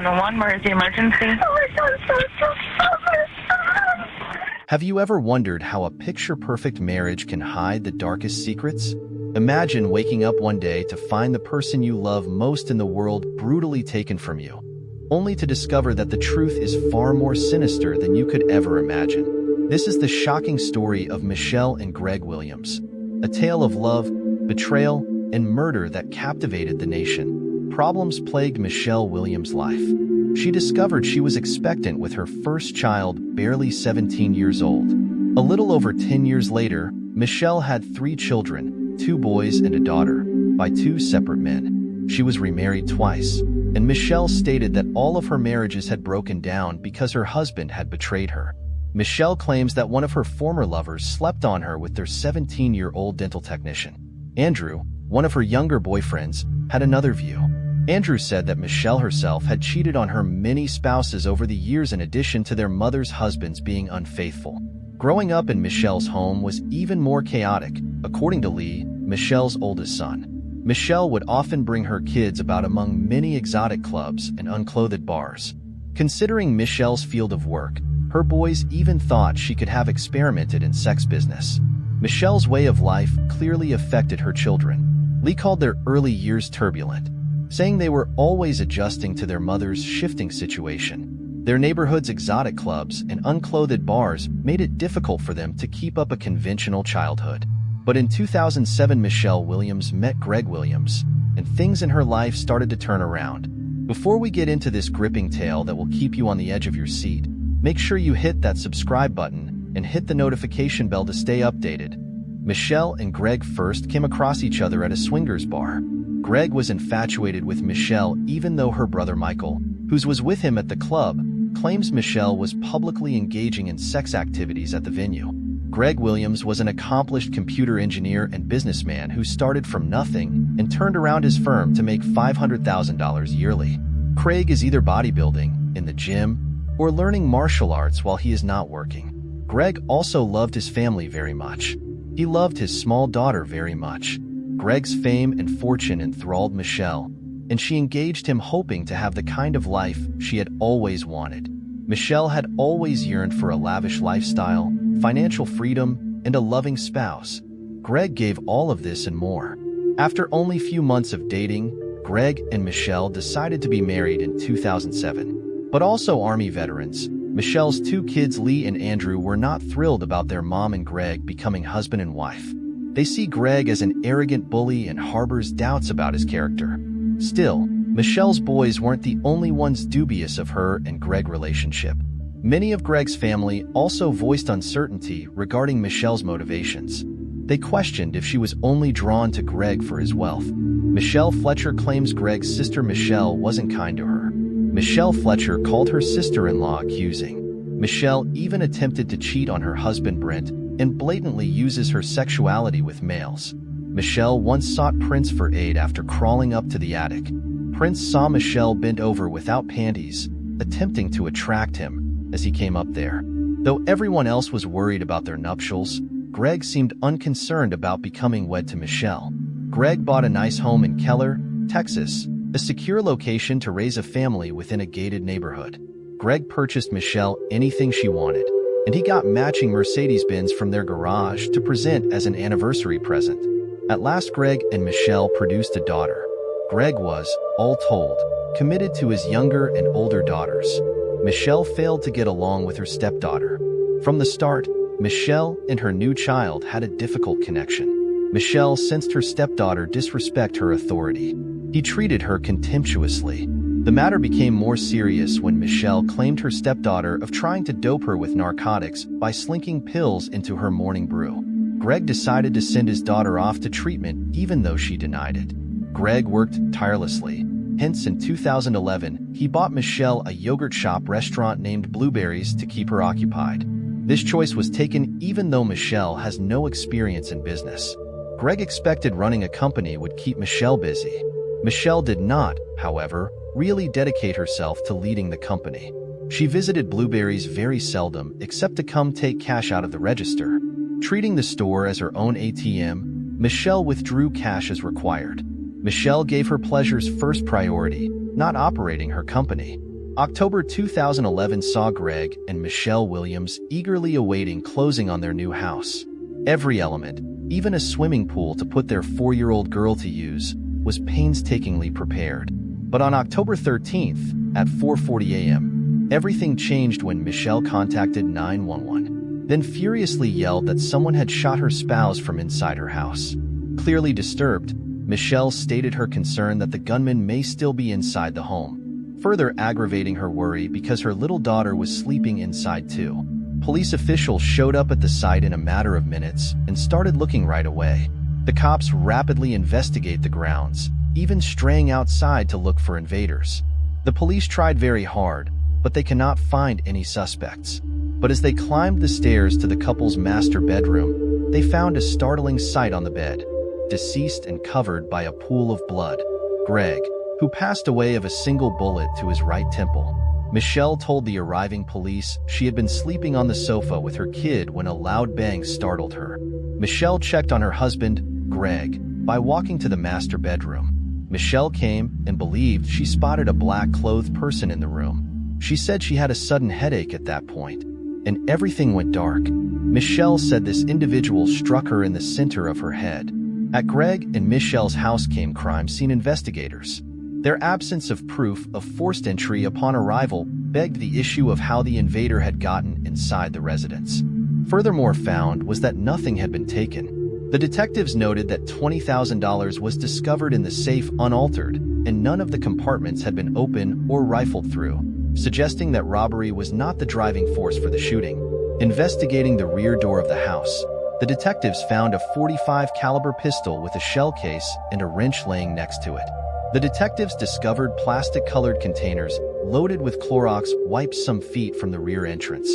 911. Where is the emergency? Have you ever wondered how a picture-perfect marriage can hide the darkest secrets? Imagine waking up one day to find the person you love most in the world brutally taken from you, only to discover that the truth is far more sinister than you could ever imagine. This is the shocking story of Michelle and Greg Williams, a tale of love, betrayal, and murder that captivated the nation. Problems plagued Michelle Williams' life. She discovered she was expectant with her first child, barely 17 years old. A little over 10 years later, Michelle had 3 children, 2 boys and a daughter, by 2 separate men. She was remarried twice, and Michelle stated that all of her marriages had broken down because her husband had betrayed her. Michelle claims that one of her former lovers slept on her with their 17-year-old dental technician. Andrew, one of her younger boyfriends, had another view. Andrew said that Michelle herself had cheated on her many spouses over the years in addition to their mother's husbands being unfaithful. Growing up in Michelle's home was even more chaotic, according to Lee, Michelle's oldest son. Michelle would often bring her kids about among many exotic clubs and unclothed bars. Considering Michelle's field of work, her boys even thought she could have experimented in sex business. Michelle's way of life clearly affected her children. Lee called their early years turbulent, saying they were always adjusting to their mother's shifting situation. Their neighborhood's exotic clubs and unclothed bars made it difficult for them to keep up a conventional childhood. But in 2007, Michelle Williams met Greg Williams, and things in her life started to turn around. Before we get into this gripping tale that will keep you on the edge of your seat, make sure you hit that subscribe button and hit the notification bell to stay updated. Michelle and Greg first came across each other at a swingers bar. Greg was infatuated with Michelle even though her brother Michael, who was with him at the club, claims Michelle was publicly engaging in sex activities at the venue. Greg Williams was an accomplished computer engineer and businessman who started from nothing and turned around his firm to make $500,000 yearly. Craig is either bodybuilding, in the gym, or learning martial arts while he is not working. Greg also loved his family very much. He loved his small daughter very much. Greg's fame and fortune enthralled Michelle, and she engaged him hoping to have the kind of life she had always wanted. Michelle had always yearned for a lavish lifestyle, financial freedom, and a loving spouse. Greg gave all of this and more. After only few months of dating, Greg and Michelle decided to be married in 2007. But also Army veterans, Michelle's 2 kids Lee and Andrew were not thrilled about their mom and Greg becoming husband and wife. They see Greg as an arrogant bully and harbors doubts about his character. Still, Michelle's boys weren't the only ones dubious of her and Greg's relationship. Many of Greg's family also voiced uncertainty regarding Michelle's motivations. They questioned if she was only drawn to Greg for his wealth. Michelle Fletcher claims Greg's sister Michelle wasn't kind to her. Michelle Fletcher called her sister-in-law accusing. Michelle even attempted to cheat on her husband Brent and blatantly uses her sexuality with males. Michelle once sought Prince for aid after crawling up to the attic. Prince saw Michelle bent over without panties, attempting to attract him as he came up there. Though everyone else was worried about their nuptials, Greg seemed unconcerned about becoming wed to Michelle. Greg bought a nice home in Keller, Texas, a secure location to raise a family within a gated neighborhood. Greg purchased Michelle anything she wanted, and he got matching Mercedes-Benz from their garage to present as an anniversary present. At last, Greg and Michelle produced a daughter. Greg was, all told, committed to his younger and older daughters. Michelle failed to get along with her stepdaughter. From the start, Michelle and her new child had a difficult connection. Michelle sensed her stepdaughter disrespect her authority. He treated her contemptuously. The matter became more serious when Michelle claimed her stepdaughter of trying to dope her with narcotics by slinking pills into her morning brew. Greg decided to send his daughter off to treatment even though she denied it. Greg worked tirelessly. Hence, in 2011, he bought Michelle a yogurt shop restaurant named Blueberries to keep her occupied. This choice was taken even though Michelle has no experience in business. Greg expected running a company would keep Michelle busy. Michelle did not, however, really dedicate herself to leading the company. She visited Blueberries very seldom except to come take cash out of the register. Treating the store as her own ATM, Michelle withdrew cash as required. Michelle gave her pleasures first priority, not operating her company. October 2011 saw Greg and Michelle Williams eagerly awaiting closing on their new house. Every element, even a swimming pool to put their 4-year-old girl to use, was painstakingly prepared. But on October 13th, at 4:40 a.m., everything changed when Michelle contacted 911, then furiously yelled that someone had shot her spouse from inside her house. Clearly disturbed, Michelle stated her concern that the gunman may still be inside the home, further aggravating her worry because her little daughter was sleeping inside too. Police officials showed up at the site in a matter of minutes and started looking right away. The cops rapidly investigate the grounds, even straying outside to look for invaders. The police tried very hard, but they cannot find any suspects. But as they climbed the stairs to the couple's master bedroom, they found a startling sight on the bed. Deceased and covered by a pool of blood, Greg, who passed away of a single bullet to his right temple. Michelle told the arriving police she had been sleeping on the sofa with her kid when a loud bang startled her. Michelle checked on her husband, Greg, by walking to the master bedroom. Michelle came and believed she spotted a black-clothed person in the room. She said she had a sudden headache at that point, and everything went dark. Michelle said this individual struck her in the center of her head. At Greg and Michelle's house came crime scene investigators. Their absence of proof of forced entry upon arrival begged the issue of how the invader had gotten inside the residence. Furthermore found was that nothing had been taken. The detectives noted that $20,000 was discovered in the safe unaltered, and none of the compartments had been opened or rifled through, suggesting that robbery was not the driving force for the shooting. Investigating the rear door of the house, the detectives found a .45 caliber pistol with a shell case and a wrench laying next to it. The detectives discovered plastic-colored containers loaded with Clorox wipes some feet from the rear entrance.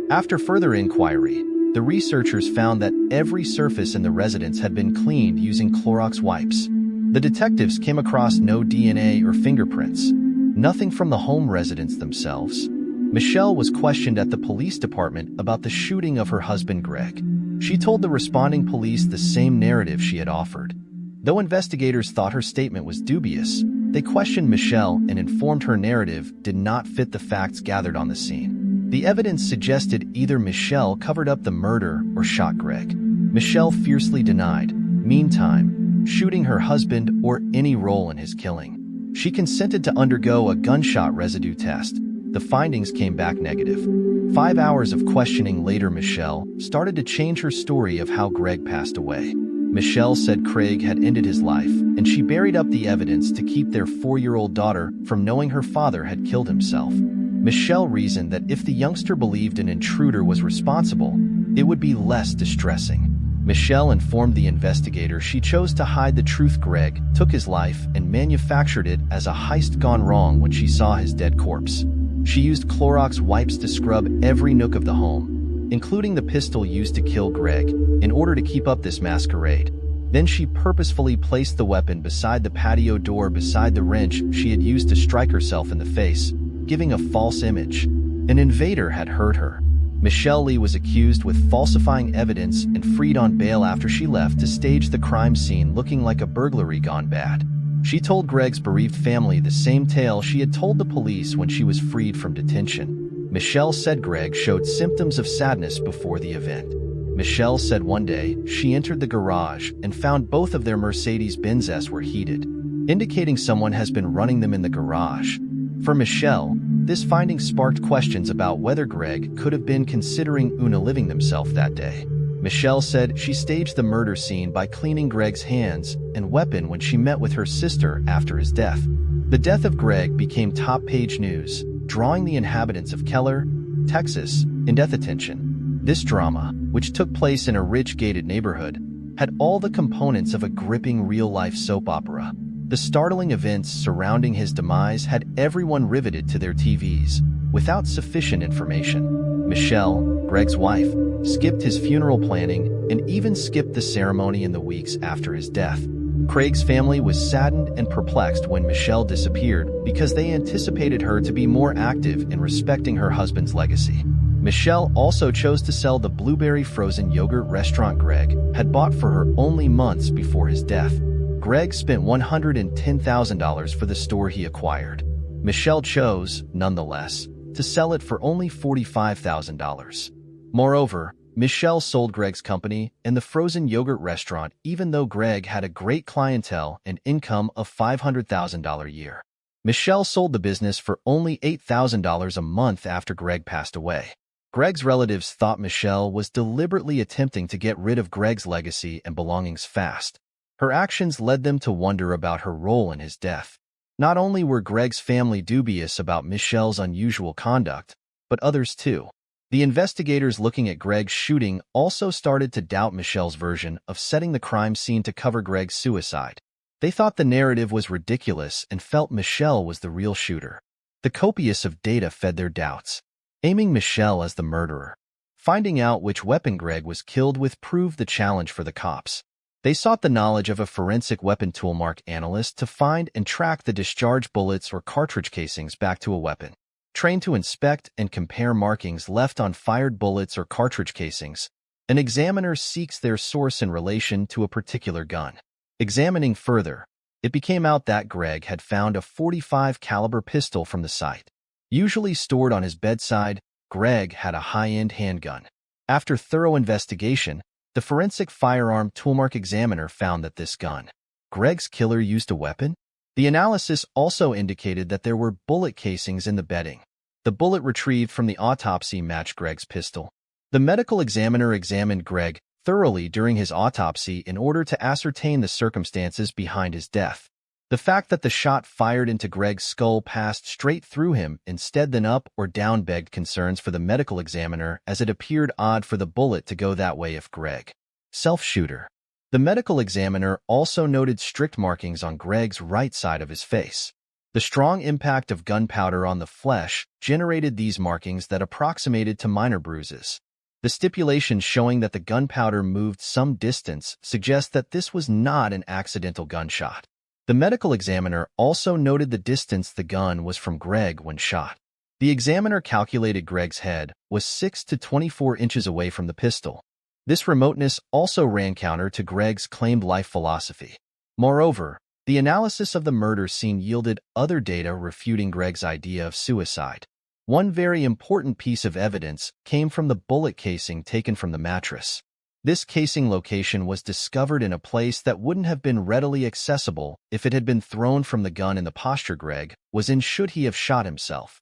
After further inquiry, the researchers found that every surface in the residence had been cleaned using Clorox wipes. The detectives came across no DNA or fingerprints, nothing from the home residents themselves. Michelle was questioned at the police department about the shooting of her husband Greg. She told the responding police the same narrative she had offered. Though investigators thought her statement was dubious, they questioned Michelle and informed her narrative did not fit the facts gathered on the scene. The evidence suggested either Michelle covered up the murder or shot Greg. Michelle fiercely denied, meantime, shooting her husband or any role in his killing. She consented to undergo a gunshot residue test. The findings came back negative. 5 hours of questioning later, Michelle started to change her story of how Greg passed away. Michelle said Craig had ended his life, and she buried up the evidence to keep their 4-year-old daughter from knowing her father had killed himself. Michelle reasoned that if the youngster believed an intruder was responsible, it would be less distressing. Michelle informed the investigator she chose to hide the truth. Greg took his life and manufactured it as a heist gone wrong when she saw his dead corpse. She used Clorox wipes to scrub every nook of the home, including the pistol used to kill Greg, in order to keep up this masquerade. Then she purposefully placed the weapon beside the patio door beside the wrench she had used to strike herself in the face, giving a false image. An invader had hurt her. Michelle Lee was accused with falsifying evidence and freed on bail after she left to stage the crime scene looking like a burglary gone bad. She told Greg's bereaved family the same tale she had told the police when she was freed from detention. Michelle said Greg showed symptoms of sadness before the event. Michelle said one day she entered the garage and found both of their Mercedes-Benzes were heated, indicating someone has been running them in the garage. For Michelle, this finding sparked questions about whether Greg could have been considering unaliving himself that day. Michelle said she staged the murder scene by cleaning Greg's hands and weapon when she met with her sister after his death. The death of Greg became top-page news, drawing the inhabitants of Keller, Texas, in death attention. This drama, which took place in a rich gated neighborhood, had all the components of a gripping real-life soap opera. The startling events surrounding his demise had everyone riveted to their TVs, without sufficient information. Michelle, Greg's wife, skipped his funeral planning and even skipped the ceremony in the weeks after his death. Craig's family was saddened and perplexed when Michelle disappeared because they anticipated her to be more active in respecting her husband's legacy. Michelle also chose to sell the blueberry frozen yogurt restaurant Greg had bought for her only months before his death. Greg spent $110,000 for the store he acquired. Michelle chose, nonetheless, to sell it for only $45,000. Moreover, Michelle sold Greg's company and the frozen yogurt restaurant even though Greg had a great clientele and income of $500,000 a year. Michelle sold the business for only $8,000 a month after Greg passed away. Greg's relatives thought Michelle was deliberately attempting to get rid of Greg's legacy and belongings fast. Her actions led them to wonder about her role in his death. Not only were Greg's family dubious about Michelle's unusual conduct, but others too. The investigators looking at Greg's shooting also started to doubt Michelle's version of setting the crime scene to cover Greg's suicide. They thought the narrative was ridiculous and felt Michelle was the real shooter. The copious of data fed their doubts, aiming Michelle as the murderer. Finding out which weapon Greg was killed with proved the challenge for the cops. They sought the knowledge of a forensic weapon toolmark analyst to find and track the discharged bullets or cartridge casings back to a weapon. Trained to inspect and compare markings left on fired bullets or cartridge casings, an examiner seeks their source in relation to a particular gun. Examining further, it became out that Greg had found a .45 caliber pistol from the site. Usually stored on his bedside, Greg had a high-end handgun. After thorough investigation, the forensic firearm toolmark examiner found that this gun, Greg's killer used a weapon? The analysis also indicated that there were bullet casings in the bedding. The bullet retrieved from the autopsy matched Greg's pistol. The medical examiner examined Greg thoroughly during his autopsy in order to ascertain the circumstances behind his death. The fact that the shot fired into Greg's skull passed straight through him instead than up or down begged concerns for the medical examiner, as it appeared odd for the bullet to go that way if Greg, self-shooter. The medical examiner also noted strict markings on Greg's right side of his face. The strong impact of gunpowder on the flesh generated these markings that approximated to minor bruises. The stipulations showing that the gunpowder moved some distance suggest that this was not an accidental gunshot. The medical examiner also noted the distance the gun was from Greg when shot. The examiner calculated Greg's head was 6 to 24 inches away from the pistol. This remoteness also ran counter to Greg's claimed life philosophy. Moreover, the analysis of the murder scene yielded other data refuting Greg's idea of suicide. One very important piece of evidence came from the bullet casing taken from the mattress. This casing location was discovered in a place that wouldn't have been readily accessible if it had been thrown from the gun in the posture Greg was in should he have shot himself.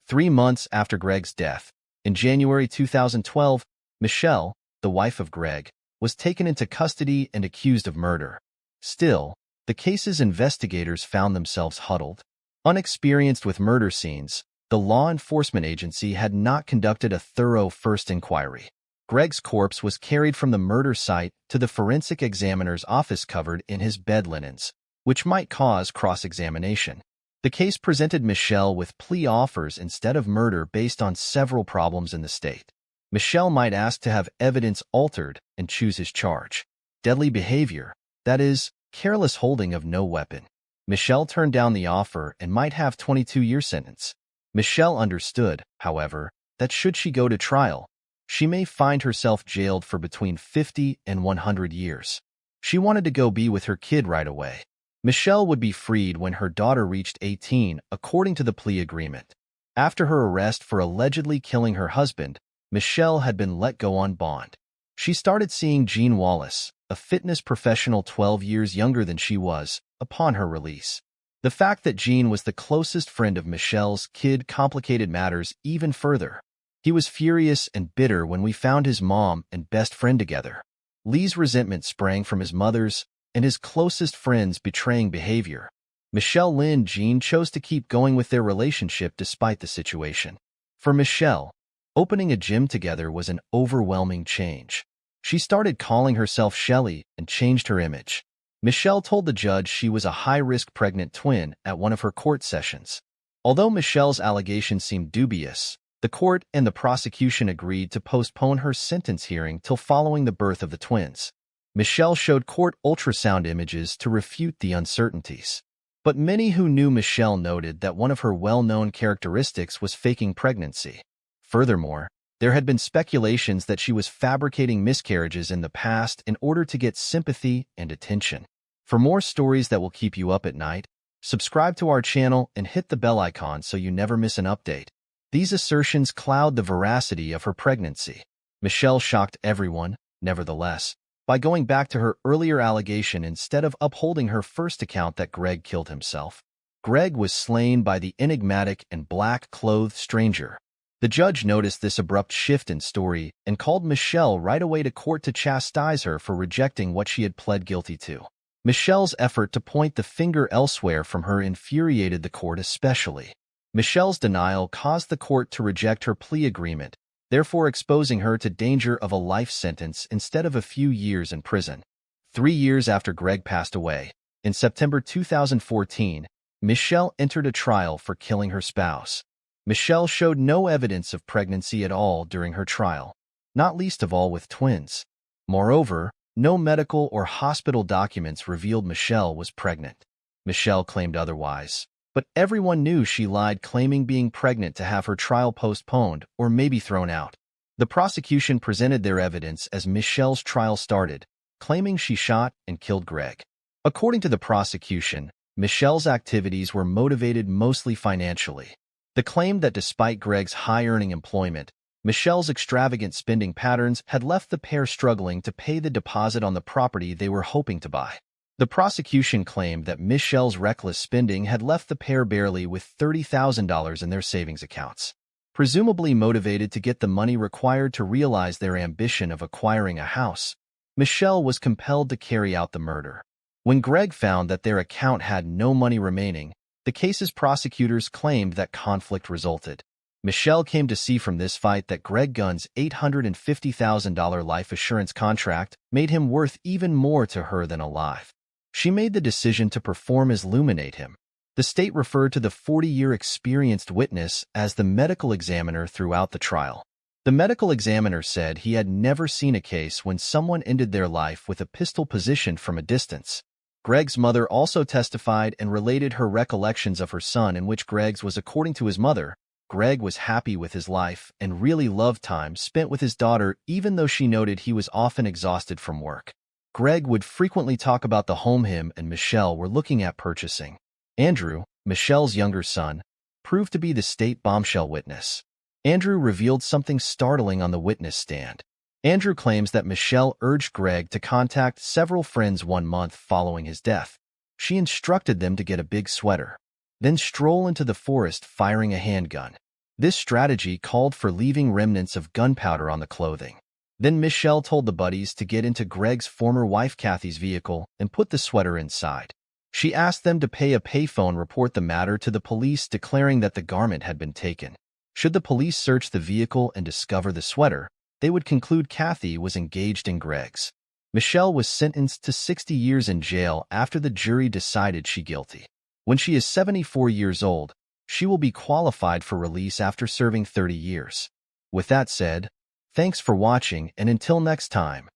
3 months after Greg's death, in January 2012, Michelle, the wife of Greg, was taken into custody and accused of murder. Still, the case's investigators found themselves huddled. Unexperienced with murder scenes, the law enforcement agency had not conducted a thorough first inquiry. Greg's corpse was carried from the murder site to the forensic examiner's office covered in his bed linens, which might cause cross-examination. The case presented Michelle with plea offers instead of murder based on several problems in the state. Michelle might ask to have evidence altered and choose his charge. Deadly behavior, that is, careless holding of no weapon. Michelle turned down the offer and might have 22-year sentence. Michelle understood, however, that should she go to trial, she may find herself jailed for between 50 and 100 years. She wanted to go be with her kid right away. Michelle would be freed when her daughter reached 18, according to the plea agreement. After her arrest for allegedly killing her husband, Michelle had been let go on bond. She started seeing Gene Wallace, a fitness professional 12 years younger than she was, upon her release. The fact that Gene was the closest friend of Michelle's kid complicated matters even further. He was furious and bitter when we found his mom and best friend together. Lee's resentment sprang from his mother's and his closest friends' betraying behavior. Michelle and Gene chose to keep going with their relationship despite the situation. For Michelle, opening a gym together was an overwhelming change. She started calling herself Shelly and changed her image. Michelle told the judge she was a high-risk pregnant twin at one of her court sessions. Although Michelle's allegations seemed dubious, the court and the prosecution agreed to postpone her sentence hearing till following the birth of the twins. Michelle showed court ultrasound images to refute the uncertainties. But many who knew Michelle noted that one of her well-known characteristics was faking pregnancy. Furthermore, there had been speculations that she was fabricating miscarriages in the past in order to get sympathy and attention. For more stories that will keep you up at night, Subscribe to our channel and hit the bell icon so you never miss an update. These assertions cloud the veracity of her pregnancy. Michelle shocked everyone, nevertheless, by going back to her earlier allegation instead of upholding her first account that Greg killed himself. Greg was slain by the enigmatic and black-clothed stranger. The judge noticed this abrupt shift in story and called Michelle right away to court to chastise her for rejecting what she had pled guilty to. Michelle's effort to point the finger elsewhere from her infuriated the court especially. Michelle's denial caused the court to reject her plea agreement, therefore exposing her to danger of a life sentence instead of a few years in prison. 3 years after Greg passed away, in September 2014, Michelle entered a trial for killing her spouse. Michelle showed no evidence of pregnancy at all during her trial, not least of all with twins. Moreover, no medical or hospital documents revealed Michelle was pregnant. Michelle claimed otherwise, but everyone knew she lied, claiming being pregnant to have her trial postponed or maybe thrown out. The prosecution presented their evidence as Michelle's trial started, claiming she shot and killed Greg. According to the prosecution, Michelle's activities were motivated mostly financially. The claim that despite Greg's high-earning employment, Michelle's extravagant spending patterns had left the pair struggling to pay the deposit on the property they were hoping to buy. The prosecution claimed that Michelle's reckless spending had left the pair barely with $30,000 in their savings accounts. Presumably motivated to get the money required to realize their ambition of acquiring a house, Michelle was compelled to carry out the murder. When Greg found that their account had no money remaining, the case's prosecutors claimed that conflict resulted. Michelle came to see from this fight that Greg Gunn's $850,000 life assurance contract made him worth even more to her than alive. She made the decision to perform as illuminate him. The state referred to the 40-year experienced witness as the medical examiner throughout the trial. The medical examiner said he had never seen a case when someone ended their life with a pistol positioned from a distance. Greg's mother also testified and related her recollections of her son, in which Greg's was according to his mother. Greg was happy with his life and really loved time spent with his daughter, even though she noted he was often exhausted from work. Greg would frequently talk about the home him and Michelle were looking at purchasing. Andrew, Michelle's younger son, proved to be the state bombshell witness. Andrew revealed something startling on the witness stand. Andrew claims that Michelle urged Greg to contact several friends 1 month following his death. She instructed them to get a big sweater, then stroll into the forest firing a handgun. This strategy called for leaving remnants of gunpowder on the clothing. Then Michelle told the buddies to get into Greg's former wife Kathy's vehicle and put the sweater inside. She asked them to pay a payphone report the matter to the police, declaring that the garment had been taken. Should the police search the vehicle and discover the sweater, they would conclude Kathy was engaged in Greg's. Michelle was sentenced to 60 years in jail after the jury decided she guilty. When she is 74 years old, she will be qualified for release after serving 30 years. With that said, thanks for watching, and until next time.